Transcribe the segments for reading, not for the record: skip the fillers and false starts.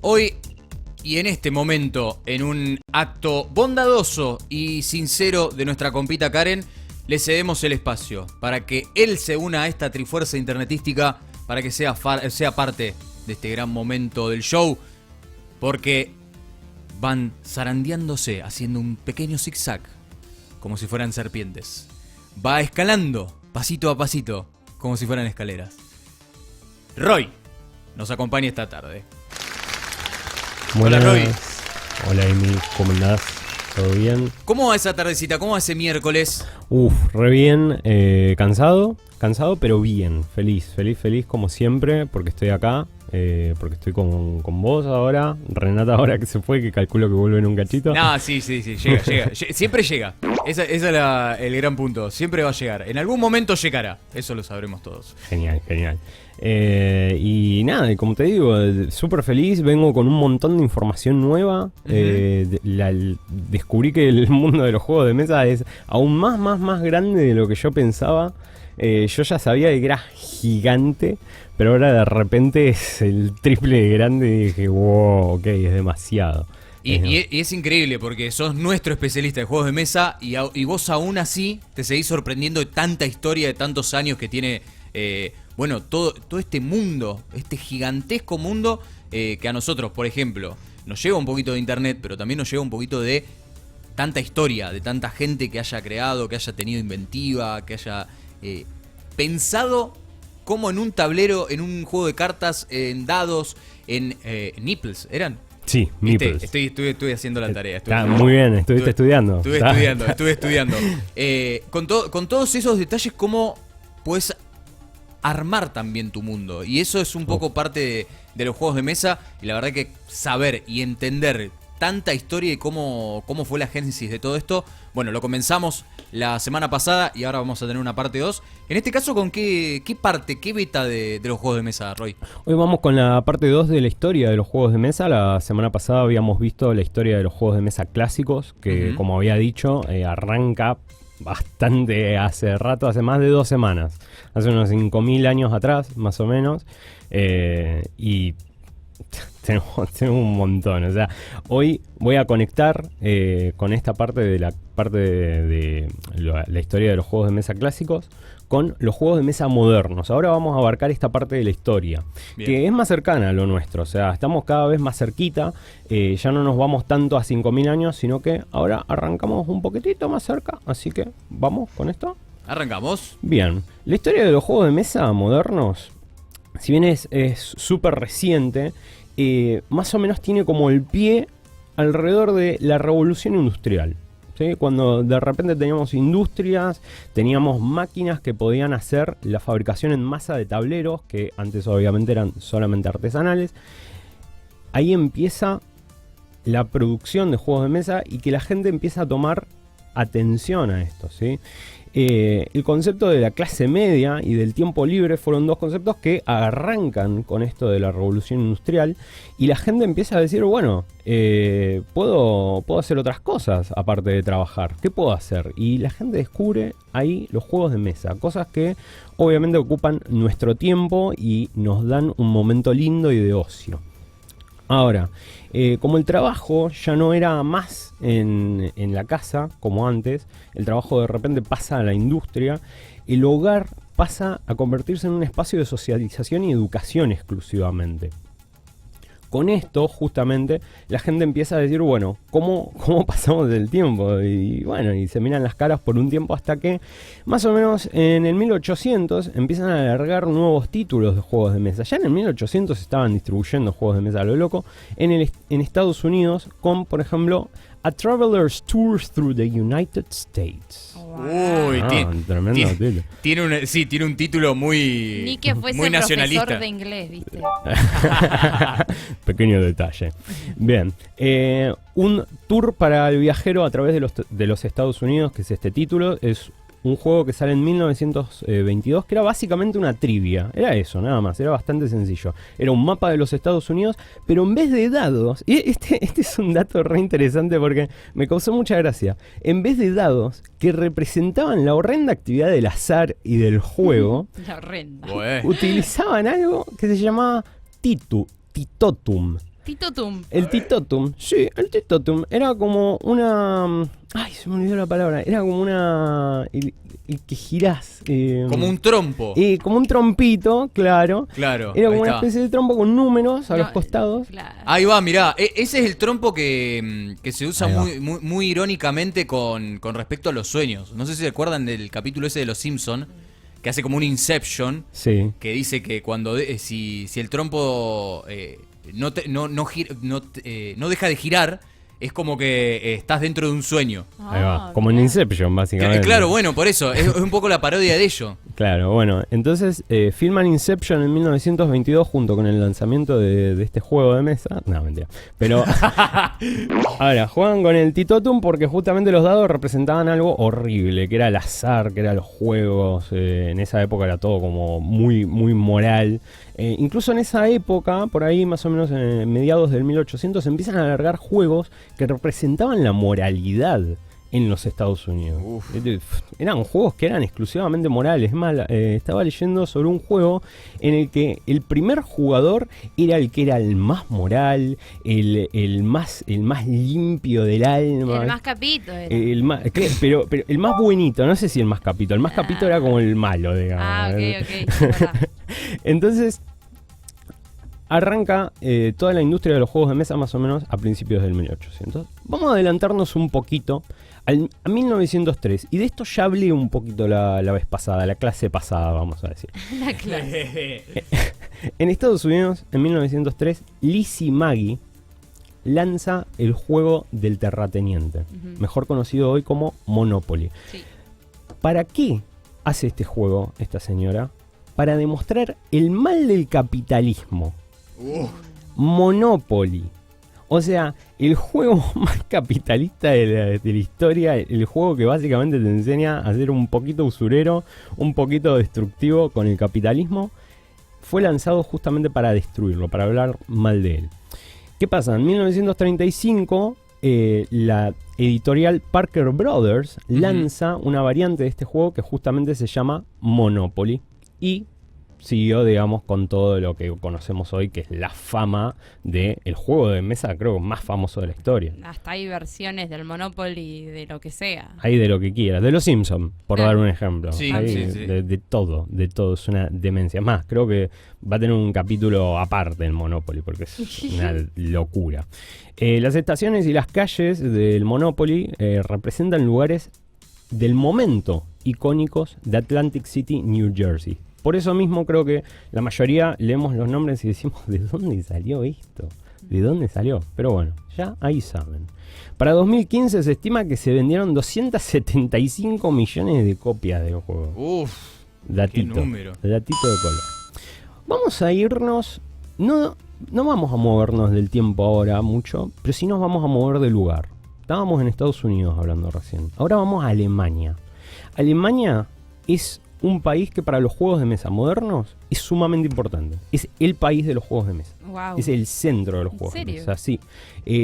Hoy y en este momento, en un acto bondadoso y sincero de nuestra compita Karen, le cedemos el espacio para que él se una a esta trifuerza internetística, para que sea parte de este gran momento del show, porque van zarandeándose, haciendo un pequeño zigzag, como si fueran serpientes. Va escalando, pasito a pasito, como si fueran escaleras. Roy nos acompaña esta tarde. Buenas. Hola, Roy. Hola, Amy, ¿cómo andás? ¿Todo bien? ¿Cómo va esa tardecita? ¿Cómo va ese miércoles? Re bien, cansado, pero bien, feliz como siempre, porque estoy acá, porque estoy con vos ahora, Renata ahora que se fue, que calculo que vuelve en un cachito. No, sí, llega. Siempre llega. Ese es el gran punto. Siempre va a llegar. En algún momento llegará. Eso lo sabremos todos. Genial. Y nada, y como te digo, súper feliz, vengo con un montón de información nueva. Descubrí que el mundo de los juegos de mesa es aún más grande de lo que yo pensaba. Yo ya sabía que era gigante, pero ahora de repente es el triple de grande y dije, wow, ok, es demasiado. Y es increíble porque sos nuestro especialista de juegos de mesa y vos aún así te seguís sorprendiendo de tanta historia, de tantos años que tiene, todo este mundo, este gigantesco mundo que a nosotros, por ejemplo, nos lleva un poquito de internet, pero también nos lleva un poquito de tanta historia, de tanta gente que haya creado, que haya tenido inventiva, que haya pensado como en un tablero, en un juego de cartas, en dados, en nipples, ¿eran? Sí, Meeples. Estoy haciendo la tarea. Muy bien, estuviste estudiando. Estuve estudiando. Con todos esos detalles, cómo puedes armar también tu mundo. Y eso es un poco parte de los juegos de mesa. Y la verdad que saber y entender tanta historia y cómo fue la génesis de todo esto. Bueno, lo comenzamos la semana pasada y ahora vamos a tener una parte 2. En este caso, ¿con qué parte, qué beta de los juegos de mesa, Roy? Hoy vamos con la parte 2 de la historia de los juegos de mesa. La semana pasada habíamos visto la historia de los juegos de mesa clásicos, que como había dicho, arranca bastante hace rato, hace más de 2 semanas. Hace unos 5.000 años atrás, más o menos. Y tenemos un montón. O sea, hoy voy a conectar con esta parte de la historia de los juegos de mesa clásicos con los juegos de mesa modernos. Ahora vamos a abarcar esta parte de la historia, que es más cercana a lo nuestro. O sea, estamos cada vez más cerquita. Ya no nos vamos tanto a 5.000 años, sino que ahora arrancamos un poquitito más cerca. Así que, ¿vamos con esto? ¿Arrancamos? Bien. La historia de los juegos de mesa modernos, si bien es súper reciente, más o menos tiene como el pie alrededor de la revolución industrial, ¿sí? Cuando de repente teníamos industrias, teníamos máquinas que podían hacer la fabricación en masa de tableros, que antes obviamente eran solamente artesanales. Ahí empieza la producción de juegos de mesa y que la gente empieza a tomar atención a esto, ¿sí? El concepto de la clase media y del tiempo libre fueron dos conceptos que arrancan con esto de la revolución industrial y la gente empieza a decir, bueno, puedo hacer otras cosas aparte de trabajar, ¿qué puedo hacer? Y la gente descubre ahí los juegos de mesa, cosas que obviamente ocupan nuestro tiempo y nos dan un momento lindo y de ocio. Ahora, como el trabajo ya no era más en la casa como antes, el trabajo de repente pasa a la industria, el hogar pasa a convertirse en un espacio de socialización y educación exclusivamente. Con esto, justamente, la gente empieza a decir, bueno, ¿cómo pasamos del tiempo? Y bueno, y se miran las caras por un tiempo hasta que, más o menos en el 1800, empiezan a alargar nuevos títulos de juegos de mesa. Ya en el 1800 estaban distribuyendo juegos de mesa a lo loco en Estados Unidos con, por ejemplo, A Traveler's Tour Through the United States. Uy, tremendo título. Tiene un título muy, ni que fuese muy nacionalista. profesor de inglés, ¿viste? Pequeño detalle. Bien, un tour para el viajero a través de los Estados Unidos, que es este título, es un juego que sale en 1922, que era básicamente una trivia. Era eso, nada más, era bastante sencillo. Era un mapa de los Estados Unidos, pero en vez de dados, y este es un dato re interesante porque me causó mucha gracia. En vez de dados que representaban la horrenda actividad del azar y del juego, La horrenda. utilizaban algo que se llamaba titotum. Titotum. El Titotum, sí, el Titotum. Era como una... Ay, se me olvidó la palabra. Era como una... El que girás. Como un trompo. Como un trompito, claro. Claro. Era como ahí una está. especie de trompo con números a No, los costados. Claro. Ahí va, mirá. Ese es el trompo que se usa Ahí va. muy irónicamente con respecto a los sueños. No sé si se acuerdan del capítulo ese de Los Simpson que hace como un Inception, Sí. que dice que cuando si el trompo no deja de girar, es como que estás dentro de un sueño. Ahí va. Ah, Como en mirá. Inception, básicamente. Claro, bueno, por eso. Es un poco la parodia de ello. Claro, bueno, entonces filman Inception en 1922 junto con el lanzamiento de este juego de mesa. No, mentira. Pero ahora, juegan con el Titotum porque justamente los dados representaban algo horrible, que era el azar, que eran los juegos. En esa época era todo como muy moral. Incluso en esa época, por ahí más o menos en mediados del 1800, empiezan a alargar juegos que representaban la moralidad en los Estados Unidos. Eran juegos que eran exclusivamente morales. Es más, estaba leyendo sobre un juego en el que el primer jugador era el que era el más moral, el más limpio del alma. El más capito era. Pero el más buenito, no sé si el más capito. El más capito era como el malo, digamos. Ah, ok, es verdad. Entonces, arranca toda la industria de los juegos de mesa más o menos a principios del 1800. Vamos a adelantarnos un poquito a 1903. Y de esto ya hablé un poquito la vez pasada, la clase pasada, vamos a decir. La clase. En Estados Unidos, en 1903, Lizzie Magie lanza el juego del terrateniente, mejor conocido hoy como Monopoly. Sí. ¿Para qué hace este juego esta señora? Para demostrar el mal del capitalismo. Monopoly. O sea, el juego más capitalista de la historia, el juego que básicamente te enseña a ser un poquito usurero, un poquito destructivo con el capitalismo, fue lanzado justamente para destruirlo, para hablar mal de él. ¿Qué pasa? En 1935, la editorial Parker Brothers lanza una variante de este juego que justamente se llama Monopoly. Y siguió, digamos, con todo lo que conocemos hoy, que es la fama del juego de mesa, creo, más famoso de la historia. Hasta hay versiones del Monopoly de lo que sea. Hay de lo que quieras. De los Simpsons, por dar un ejemplo. Sí, Hay sí. de todo. Es una demencia. Más, creo que va a tener un capítulo aparte el Monopoly, porque es una locura. Las estaciones y las calles del Monopoly representan lugares del momento icónicos de Atlantic City, New Jersey. Por eso mismo creo que la mayoría leemos los nombres y decimos, ¿de dónde salió esto? ¿De dónde salió? Pero bueno, ya ahí saben. Para 2015 se estima que se vendieron 275 millones de copias del juego. Uf, Datito, qué número. datito de color. Vamos a irnos, no vamos a movernos del tiempo ahora mucho, pero sí nos vamos a mover de lugar. Estábamos en Estados Unidos hablando recién. Ahora vamos a Alemania. Alemania es un país que para los juegos de mesa modernos es sumamente importante. Es el país de los juegos de mesa. Wow. Es el centro de los juegos serio? de mesa. Sí.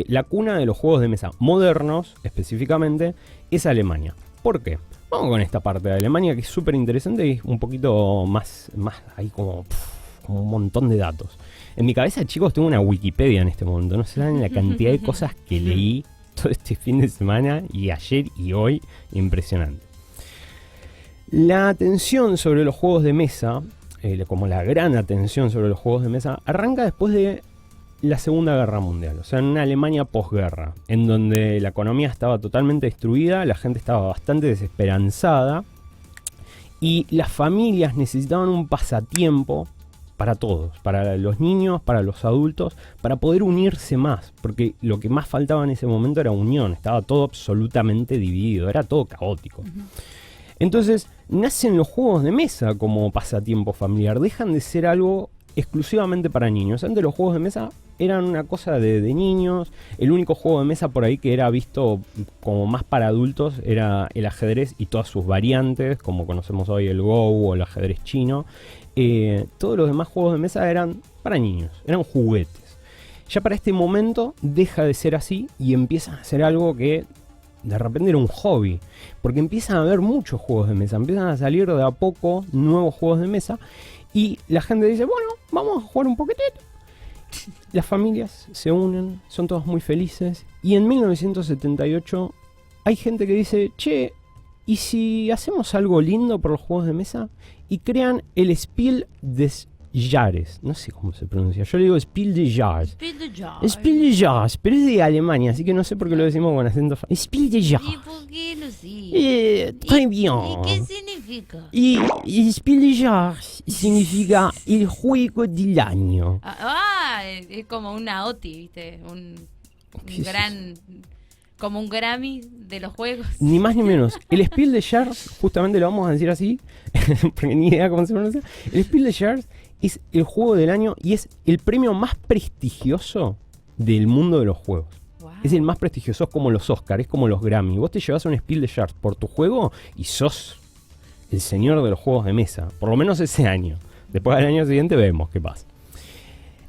La cuna de los juegos de mesa modernos, específicamente, es Alemania. ¿Por qué? Vamos con esta parte de Alemania que es súper interesante y un poquito más ahí como un montón de datos. En mi cabeza, chicos, tengo una Wikipedia en este momento. No saben la cantidad de cosas que leí todo este fin de semana y ayer y hoy. Impresionante. La atención sobre los juegos de mesa, como la gran atención sobre los juegos de mesa, arranca después de la Segunda Guerra Mundial. O sea, en una Alemania posguerra, en donde la economía estaba totalmente destruida, la gente estaba bastante desesperanzada y las familias necesitaban un pasatiempo para todos, para los niños, para los adultos, para poder unirse más, porque lo que más faltaba en ese momento era unión, estaba todo absolutamente dividido, era todo caótico. Entonces, nacen los juegos de mesa como pasatiempo familiar, dejan de ser algo exclusivamente para niños. Antes los juegos de mesa eran una cosa de niños, el único juego de mesa por ahí que era visto como más para adultos era el ajedrez y todas sus variantes, como conocemos hoy el Go o el ajedrez chino. Todos los demás juegos de mesa eran para niños, eran juguetes. Ya para este momento deja de ser así y empieza a ser algo que de repente era un hobby, porque empiezan a haber muchos juegos de mesa, empiezan a salir de a poco nuevos juegos de mesa y la gente dice, bueno, vamos a jugar un poquitito. las familias se unen, son todos muy felices. Y en 1978 hay gente que dice, che, ¿y si hacemos algo lindo por los juegos de mesa? Y crean el Spiel des Jahres. No sé cómo se pronuncia. Yo le digo Spiel des Jahres. Spiel des Jahres, pero es de Alemania, así que no sé por qué lo decimos con acento. Spiel des Jahres. ¿Y por qué no sé? Très bien. ¿Y qué significa? Y Spiel des Jahres significa el juego del año. Es como una OTI, ¿viste? Un ¿Qué es gran... Como un Grammy de los juegos. Ni más ni menos. El Spiel des Jahres, justamente lo vamos a decir así, porque ni idea cómo se pronuncia. El Spiel des Jahres es el juego del año y es el premio más prestigioso del mundo de los juegos. Wow. Es el más prestigioso, es como los Oscars, es como los Grammy. Vos te llevas un Spiel des Jahres por tu juego y sos el señor de los juegos de mesa. Por lo menos ese año. Después del año siguiente vemos qué pasa.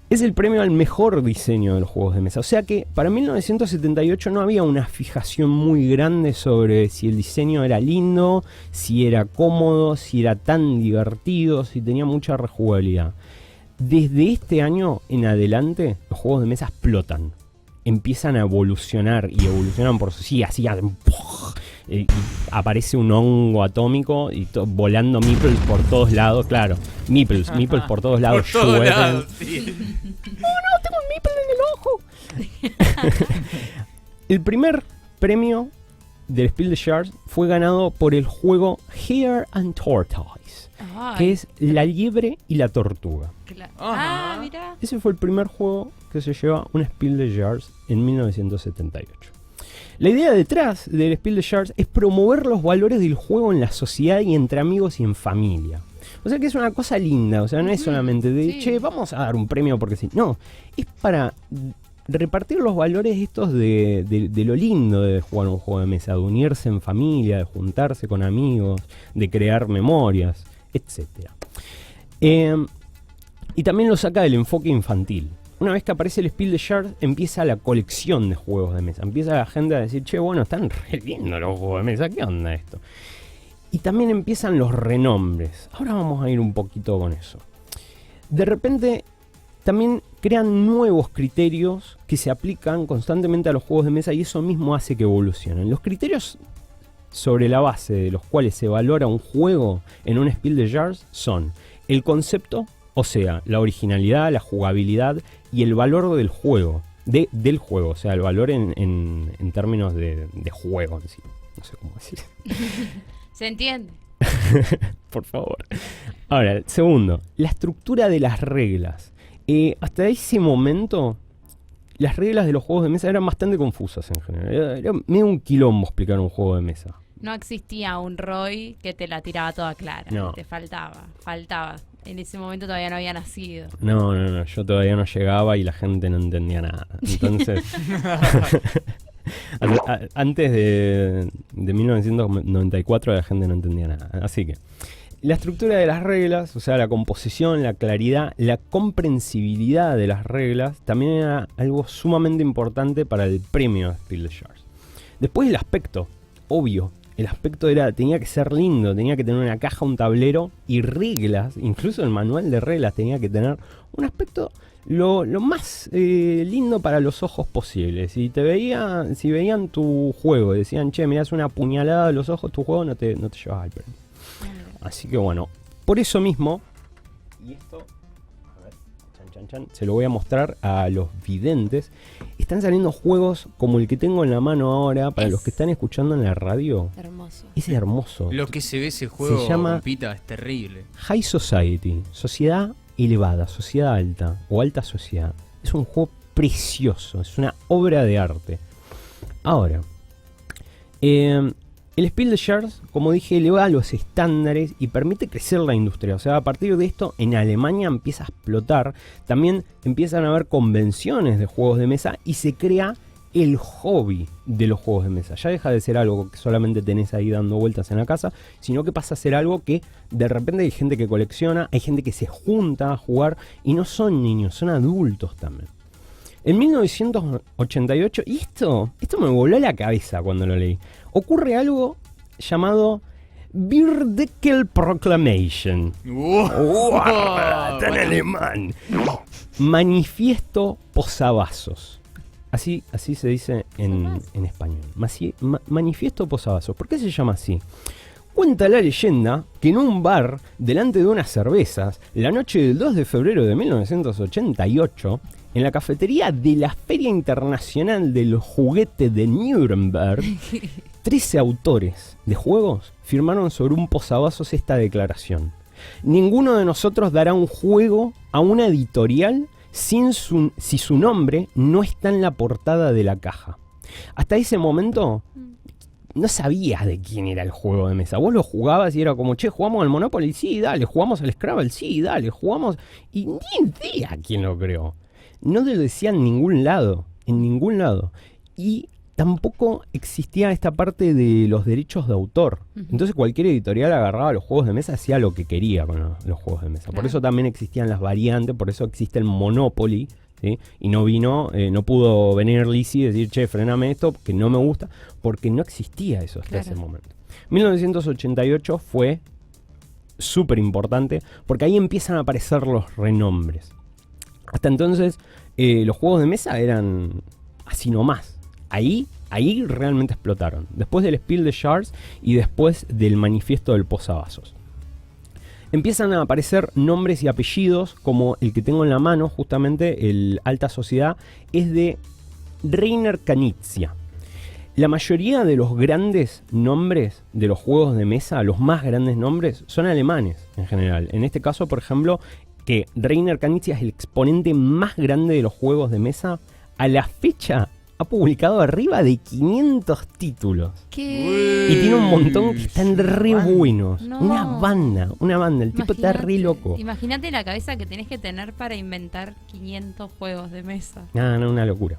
Es el premio al mejor diseño de los juegos de mesa. O sea que para 1978 no había una fijación muy grande sobre si el diseño era lindo, si era cómodo, si era tan divertido, si tenía mucha rejugabilidad. Desde este año en adelante los juegos de mesa explotan. Empiezan a evolucionar y evolucionan por sí, así hacen ¡puf! Y aparece un hongo atómico y volando meeples por todos lados, claro. Meeples por todos lados. Por todos llueven. lados, sí. Tengo un meeple en el ojo. El primer premio del Spiel des Jahres fue ganado por el juego Hare and Tortoise, que es la liebre y la tortuga. Ajá. Mirá. Ese fue el primer juego que se lleva un Spiel des Jahres en 1978. La idea detrás del Spiel des Jahres es promover los valores del juego en la sociedad y entre amigos y en familia. O sea que es una cosa linda, o sea, no es solamente de, sí. che, vamos a dar un premio porque sí. No, es para repartir los valores estos de lo lindo de jugar un juego de mesa, de unirse en familia, de juntarse con amigos, de crear memorias, etc. Y también lo saca del enfoque infantil. Una vez que aparece el Spiel des Jahres, empieza la colección de juegos de mesa. Empieza la gente a decir, che, bueno, están re lindos los juegos de mesa, ¿qué onda esto? Y también empiezan los renombres. Ahora vamos a ir un poquito con eso. De repente, también crean nuevos criterios que se aplican constantemente a los juegos de mesa y eso mismo hace que evolucionen. Los criterios sobre la base de los cuales se valora un juego en un Spiel des Jahres son el concepto, o sea, la originalidad, la jugabilidad y el valor del juego. Del juego, o sea, el valor en términos de juego en sí. No sé cómo decir. ¿Se entiende? Por favor. Ahora, segundo, la estructura de las reglas. Hasta ese momento, las reglas de los juegos de mesa eran bastante confusas en general. Era medio un quilombo explicar un juego de mesa. No existía un Roy que te la tiraba toda clara. No. Te faltaba. En ese momento todavía no había nacido. No, yo todavía no llegaba y la gente no entendía nada. Entonces, antes de 1994 la gente no entendía nada. Así que, la estructura de las reglas, o sea, la composición, la claridad, la comprensibilidad de las reglas, también era algo sumamente importante para el premio de Spiel des Jahres. Después el aspecto, obvio. El aspecto tenía que ser lindo, tenía que tener una caja, un tablero y reglas, incluso el manual de reglas tenía que tener un aspecto lo más lindo para los ojos posible. Si veían tu juego y decían, che, me das una puñalada a los ojos, tu juego no te llevas al premio. Así que bueno, por eso mismo, y esto, a ver, se lo voy a mostrar a los videntes. Están saliendo juegos como el que tengo en la mano ahora. Para los que están escuchando en la radio, Hermoso. es hermoso. Lo que se ve ese juego, Se llama compita, es terrible. High Society, sociedad elevada, sociedad alta o alta sociedad. Es un juego precioso, es una obra de arte. Ahora, el Spiel des Jahres, como dije, eleva los estándares y permite crecer la industria. O sea, a partir de esto, en Alemania empieza a explotar. También empiezan a haber convenciones de juegos de mesa y se crea el hobby de los juegos de mesa. Ya deja de ser algo que solamente tenés ahí dando vueltas en la casa, sino que pasa a ser algo que de repente hay gente que colecciona, hay gente que se junta a jugar y no son niños, son adultos también. En 1988, y esto me voló la cabeza cuando lo leí, ocurre algo llamado Bierdeckel Proclamation. Tan alemán. Manifiesto posavasos. Así se dice en español. Manifiesto posavasos. ¿Por qué se llama así? Cuenta la leyenda que en un bar, delante de unas cervezas, la noche del 2 de febrero de 1988, en la cafetería de la Feria Internacional del Juguete de Nuremberg, 13 autores de juegos firmaron sobre un posavasos esta declaración. Ninguno de nosotros dará un juego a una editorial si su nombre no está en la portada de la caja. Hasta ese momento no sabías de quién era el juego de mesa. Vos lo jugabas y era como, che, ¿jugamos al Monopoly? Sí, dale. ¿Jugamos al Scrabble? Sí, dale. ¿Jugamos? Y ni idea quién lo creó. No te lo decía en ningún lado. Y tampoco existía esta parte de los derechos de autor. Entonces cualquier editorial agarraba los juegos de mesa, hacía lo que quería con los juegos de mesa. Claro. Por eso también existían las variantes, por eso existe el Monopoly, ¿sí? Y no pudo venir Lizzie y decir, che, frename esto, que no me gusta, porque no existía eso hasta ese momento. 1988 fue súper importante, porque ahí empiezan a aparecer los renombres. Hasta entonces, los juegos de mesa eran así nomás. Ahí realmente explotaron. Después del Spiel des Jahres y después del manifiesto del posavasos. Empiezan a aparecer nombres y apellidos, como el que tengo en la mano, justamente el Alta Sociedad, es de Rainer Knizia. La mayoría de los grandes nombres de los juegos de mesa, los más grandes nombres, son alemanes en general. En este caso, por ejemplo, que Rainer Knizia es el exponente más grande de los juegos de mesa, a la fecha ha publicado arriba de 500 títulos. ¿Qué? Y tiene un montón que están re buenos. No. Una banda. El tipo está re loco. Imagínate la cabeza que tenés que tener para inventar 500 juegos de mesa. No, una locura.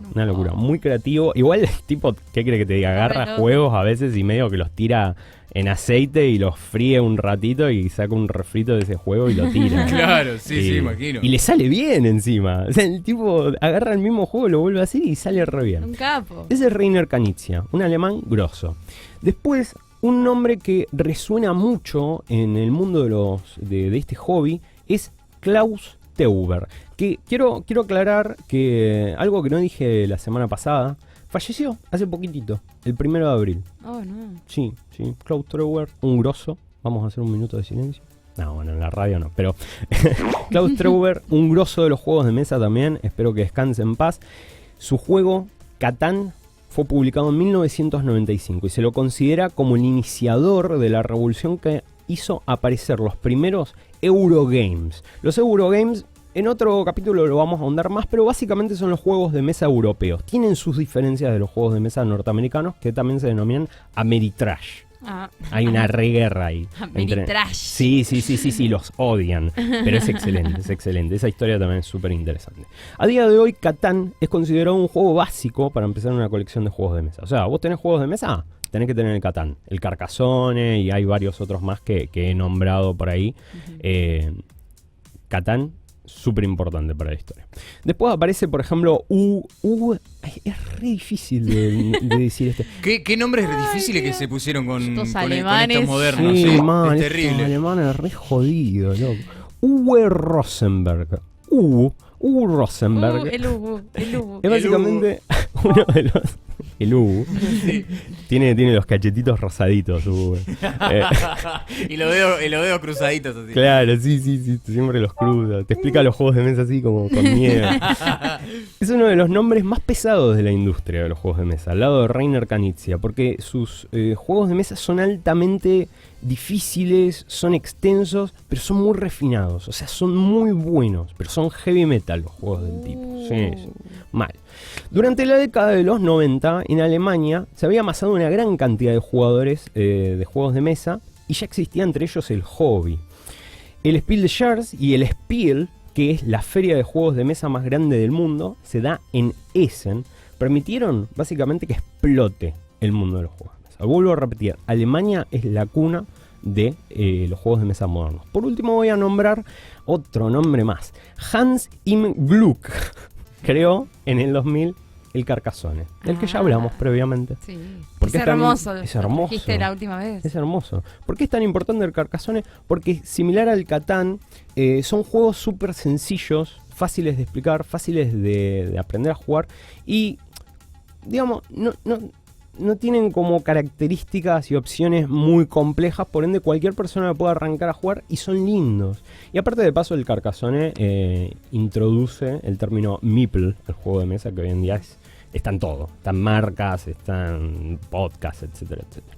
Muy creativo. Igual el tipo, ¿qué cree que te diga? Agarra juegos a veces y medio que los tira en aceite y los fríe un ratito y saca un refrito de ese juego y lo tira. Claro, sí, imagino. Y le sale bien encima. O sea, el tipo agarra el mismo juego, lo vuelve a hacer y sale re bien. Un capo. Ese es Rainer Knizia, un alemán grosso. Después, un nombre que resuena mucho en el mundo de este hobby es Klaus Teuber. Que quiero aclarar que algo que no dije la semana pasada, falleció hace poquitito, el 1 de abril. Oh, no. Sí. Klaus Teuber, un grosso. Vamos a hacer un minuto de silencio. No, bueno, en la radio no, pero Klaus Teuber, un grosso de los juegos de mesa también. Espero que descanse en paz. Su juego, Catán, fue publicado en 1995 y se lo considera como el iniciador de la revolución que hizo aparecer los primeros Eurogames. Los Eurogames, en otro capítulo lo vamos a ahondar más, pero básicamente son los juegos de mesa europeos. Tienen sus diferencias de los juegos de mesa norteamericanos, que también se denominan Ameritrash. Hay una reguerra ahí. Ameritrash. Sí, los odian. Pero es excelente. Esa historia también es súper interesante. A día de hoy, Catán es considerado un juego básico para empezar una colección de juegos de mesa. O sea, vos tenés juegos de mesa, tenés que tener el Catán, el Carcassonne y hay varios otros más que he nombrado por ahí. Catán, súper importante para la historia. Después aparece, por ejemplo, es re difícil de decir este. ¿Qué nombres difíciles que se pusieron con estos modernos? Sí, man, es terrible. Estos alemanes re jodidos, loco. Uwe Rosenberg. Uwe Rosenberg. El Ubu. Es básicamente uno de los... El Ubu. Sí. Tiene los cachetitos rosaditos, Ubu. Y los dedos cruzaditos así. Claro, sí, siempre los cruza. Te explica los juegos de mesa así como con miedo. Es uno de los nombres más pesados de la industria de los juegos de mesa, al lado de Rainer Knizia, porque sus juegos de mesa son altamente difíciles, son extensos, pero son muy refinados. O sea, son muy buenos, pero son heavy metal los juegos del tipo. Sí, mal. Durante la década de los 90, en Alemania, se había amasado una gran cantidad de jugadores de juegos de mesa y ya existía entre ellos el hobby. El Spiel des Jahres y el Spiel, que es la feria de juegos de mesa más grande del mundo, se da en Essen, permitieron básicamente que explote el mundo de los juegos de mesa. Vuelvo a repetir, Alemania es la cuna de los juegos de mesa modernos. Por último voy a nombrar otro nombre más. Hans im Glück creó en el 2000 el Carcassonne, del que ya hablamos previamente. Sí. Porque Es hermoso. Es hermoso. Dijiste la última vez. Es hermoso. ¿Por qué es tan importante el Carcassonne? Porque similar al Catán, son juegos súper sencillos, fáciles de explicar, fáciles de aprender a jugar y, digamos, no tienen como características y opciones muy complejas, por ende cualquier persona puede arrancar a jugar y son lindos. Y aparte de paso el Carcassonne introduce el término meeple, el juego de mesa que hoy en día está en todo. Están marcas, están podcasts, etcétera, etcétera.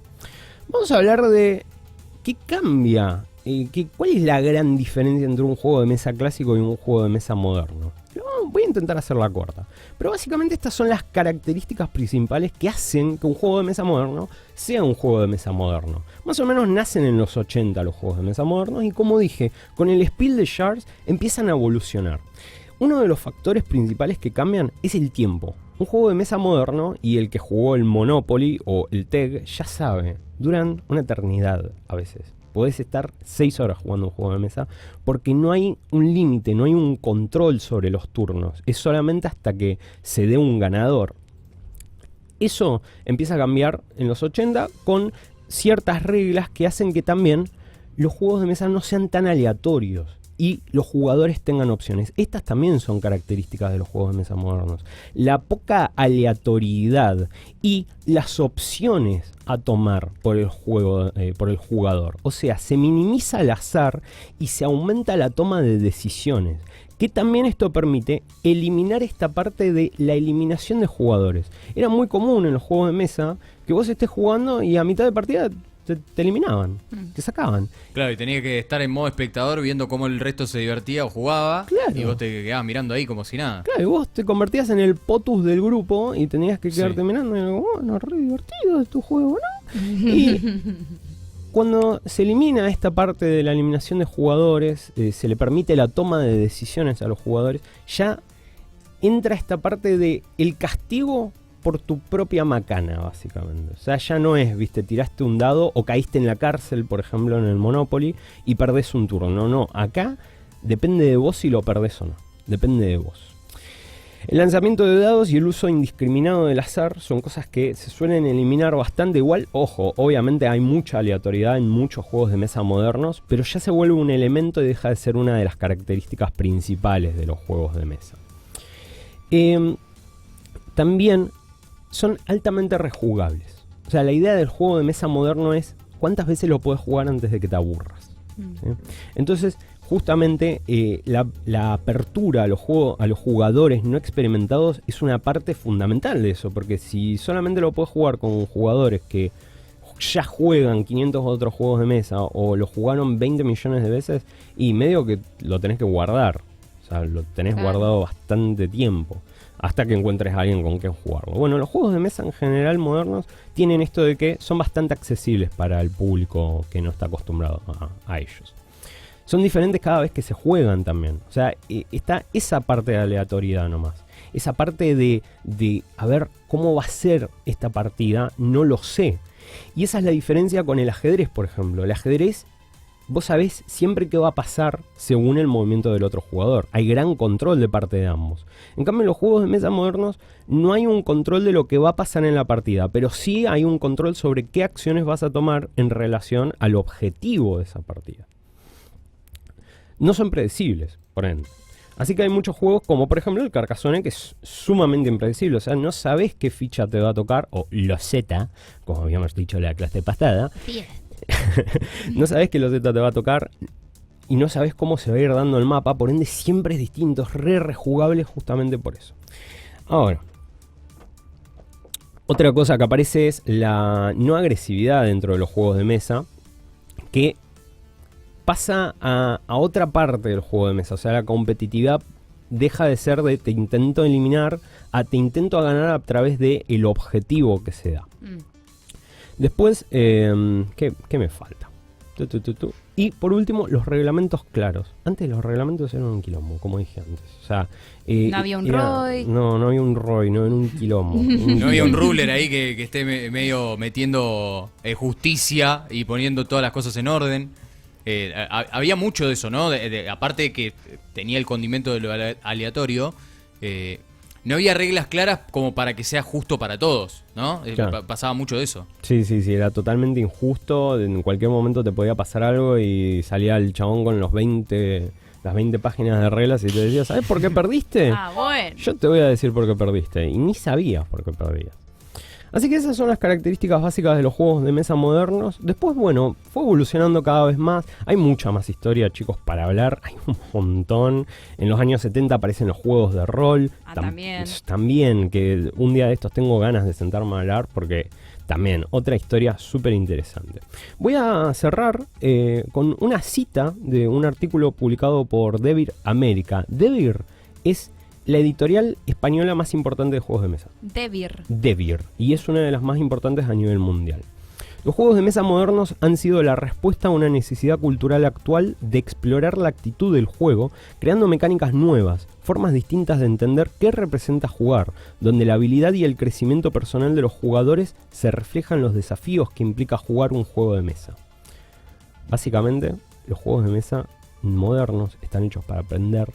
Vamos a hablar de qué cambia, cuál es la gran diferencia entre un juego de mesa clásico y un juego de mesa moderno. Voy a intentar hacerla corta. Pero básicamente estas son las características principales que hacen que un juego de mesa moderno sea un juego de mesa moderno. Más o menos nacen en los 80 los juegos de mesa modernos y, como dije, con el Spiel des Jahres empiezan a evolucionar. Uno de los factores principales que cambian es el tiempo. Un juego de mesa moderno, y el que jugó el Monopoly o el TEG ya sabe, duran una eternidad a veces. Podés estar 6 horas jugando un juego de mesa porque no hay un límite, no hay un control sobre los turnos. Es solamente hasta que se dé un ganador. Eso empieza a cambiar en los 80 con ciertas reglas que hacen que también los juegos de mesa no sean tan aleatorios y los jugadores tengan opciones. Estas también son características de los juegos de mesa modernos. La poca aleatoriedad y las opciones a tomar por el jugador. O sea, se minimiza el azar y se aumenta la toma de decisiones. Que también esto permite eliminar esta parte de la eliminación de jugadores. Era muy común en los juegos de mesa que vos estés jugando y a mitad de partida te eliminaban, te sacaban. Claro, y tenías que estar en modo espectador viendo cómo el resto se divertía o jugaba. Claro. Y vos te quedabas mirando ahí como si nada. Claro, y vos te convertías en el POTUS del grupo y tenías que quedarte Sí. mirando y digo, bueno, re divertido es tu juego, ¿no? Y cuando se elimina esta parte de la eliminación de jugadores, se le permite la toma de decisiones a los jugadores, ya entra esta parte de el castigo por tu propia macana, básicamente. O sea, ya no es, viste, tiraste un dado o caíste en la cárcel, por ejemplo, en el Monopoly y perdés un turno. No, acá depende de vos si lo perdés o no. Depende de vos. El lanzamiento de dados y el uso indiscriminado del azar son cosas que se suelen eliminar bastante. Igual, ojo, obviamente hay mucha aleatoriedad en muchos juegos de mesa modernos, pero ya se vuelve un elemento y deja de ser una de las características principales de los juegos de mesa. También son altamente rejugables. O sea, la idea del juego de mesa moderno es cuántas veces lo puedes jugar antes de que te aburras. ¿Sí? Entonces, justamente la apertura a los jugadores no experimentados es una parte fundamental de eso, porque si solamente lo puedes jugar con jugadores que ya juegan 500 otros juegos de mesa o lo jugaron 20 millones de veces, y medio que lo tenés que guardar. O sea, lo tenés guardado bastante tiempo hasta que encuentres a alguien con quien jugarlo. Bueno, los juegos de mesa en general modernos tienen esto de que son bastante accesibles para el público que no está acostumbrado a ellos. Son diferentes cada vez que se juegan también. O sea, está esa parte de aleatoriedad nomás. Esa parte de a ver cómo va a ser esta partida, no lo sé. Y esa es la diferencia con el ajedrez, por ejemplo. El ajedrez, vos sabés siempre qué va a pasar según el movimiento del otro jugador. Hay gran control de parte de ambos. En cambio, en los juegos de mesa modernos no hay un control de lo que va a pasar en la partida, pero sí hay un control sobre qué acciones vas a tomar en relación al objetivo de esa partida. No son predecibles, por ende. Así que hay muchos juegos como por ejemplo el Carcassonne, que es sumamente impredecible. O sea, no sabes qué ficha te va a tocar, o loseta, como habíamos dicho en la clase pasada. No sabes qué loseta te va a tocar y no sabes cómo se va a ir dando el mapa. Por ende siempre es distinto, es rejugable justamente por eso. Ahora, otra cosa que aparece es la no agresividad dentro de los juegos de mesa, que pasa a otra parte del juego de mesa. O sea, la competitividad deja de ser de te intento eliminar a te intento ganar a través del objetivo que se da. Después, ¿qué me falta? Y por último, los reglamentos claros. Antes los reglamentos eran un quilombo, como dije antes. O sea, no había un ROI. No había un ROI, no era un quilombo. No había un ruler ahí que esté medio metiendo justicia y poniendo todas las cosas en orden. Había mucho de eso, ¿no? Aparte de que tenía el condimento de lo aleatorio, no había reglas claras como para que sea justo para todos, ¿no? Claro. Pasaba mucho de eso. Sí, era totalmente injusto. En cualquier momento te podía pasar algo y salía el chabón con las 20 páginas de reglas y te decía, ¿sabes por qué perdiste? Bueno. Yo te voy a decir por qué perdiste. Y ni sabías por qué perdías. Así que esas son las características básicas de los juegos de mesa modernos. Después, bueno, fue evolucionando cada vez más. Hay mucha más historia, chicos, para hablar. Hay un montón. En los años 70 aparecen los juegos de rol. También. También, que un día de estos tengo ganas de sentarme a hablar porque también otra historia súper interesante. Voy a cerrar con una cita de un artículo publicado por Devir América. Devir es la editorial española más importante de juegos de mesa. Devir. Y es una de las más importantes a nivel mundial. Los juegos de mesa modernos han sido la respuesta a una necesidad cultural actual de explorar la actitud del juego, creando mecánicas nuevas, formas distintas de entender qué representa jugar, donde la habilidad y el crecimiento personal de los jugadores se reflejan en los desafíos que implica jugar un juego de mesa. Básicamente, los juegos de mesa modernos están hechos para aprender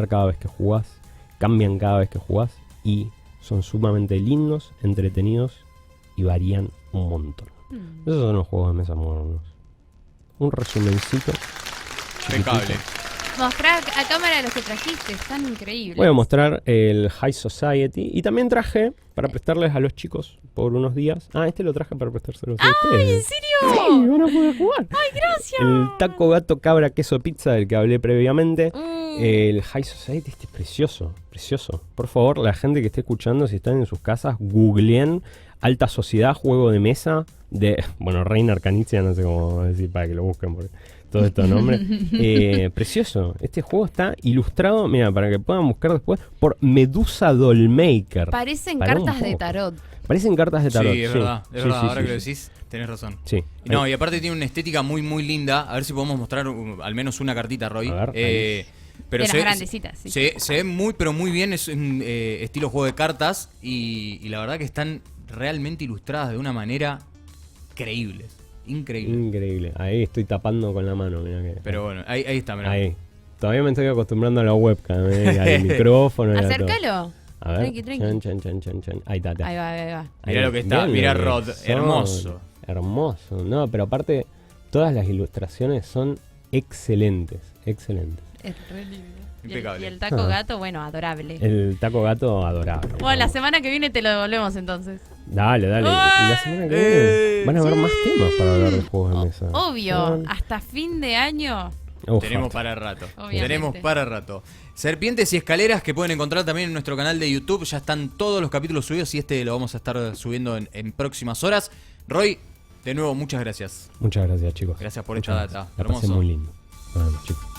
cada vez que jugás, cambian cada vez que jugás y son sumamente lindos, entretenidos y varían un montón. Esos son los juegos de mesa modernos. Un resumencito. Impecable. Mostrá a cámara los que trajiste, están increíbles. Voy a mostrar el High Society y también traje para prestarles a los chicos por unos días. Este lo traje para prestárselos a ustedes. ¡Ay, en serio! Sí, van a poder jugar. ¡Ay, gracias! El taco, gato, cabra, queso, pizza del que hablé previamente. El High Society este es precioso, precioso. Por favor, la gente que esté escuchando, si están en sus casas, googleen Alta Sociedad, juego de mesa de... Bueno, Reina Arcanicia, no sé cómo decir para que lo busquen porque todos estos nombres. Precioso. Este juego está ilustrado, mira, para que puedan buscar después, por Medusa Dollmaker. Parecen Pará cartas un de poco. tarot. Parecen cartas de tarot. Sí, es verdad. Es verdad. Ahora que lo sí. decís, tenés razón. Sí. Y no, y aparte tiene una estética muy, muy linda. A ver si podemos mostrar al menos una cartita, Roy. A ver, pero De las grandecitas, sí. Se ve muy, pero muy bien. Es un estilo juego de cartas. Y la verdad que están realmente ilustradas de una manera increíble. Increíble. Ahí estoy tapando con la mano. Mirá que... Pero bueno, ahí está, mirá. Ahí. Todavía me estoy acostumbrando a la webcam, al micrófono. Acércalo. A ver. Tranqui. Chan. Ahí está. Ahí va. Mirá lo que está. Bien Mirá lo que Rod. son. Hermoso. Hermoso. No, pero aparte, todas las ilustraciones son excelentes. Es re lindo. Impecable. Y el taco gato, bueno, adorable. El taco gato adorable. Bueno, la semana que viene te lo devolvemos entonces. Dale. Y la semana que viene van a haber más temas para hablar de juegos de mesa. Obvio, hasta fin de año. Tenemos para rato. Obviamente. Tenemos para rato. Serpientes y escaleras que pueden encontrar también en nuestro canal de YouTube. Ya están todos los capítulos subidos y lo vamos a estar subiendo en próximas horas. Roy, de nuevo, muchas gracias. Muchas gracias, chicos. Gracias por Muchas esta data. La pasé Hermoso. muy lindo. Bueno, chicos.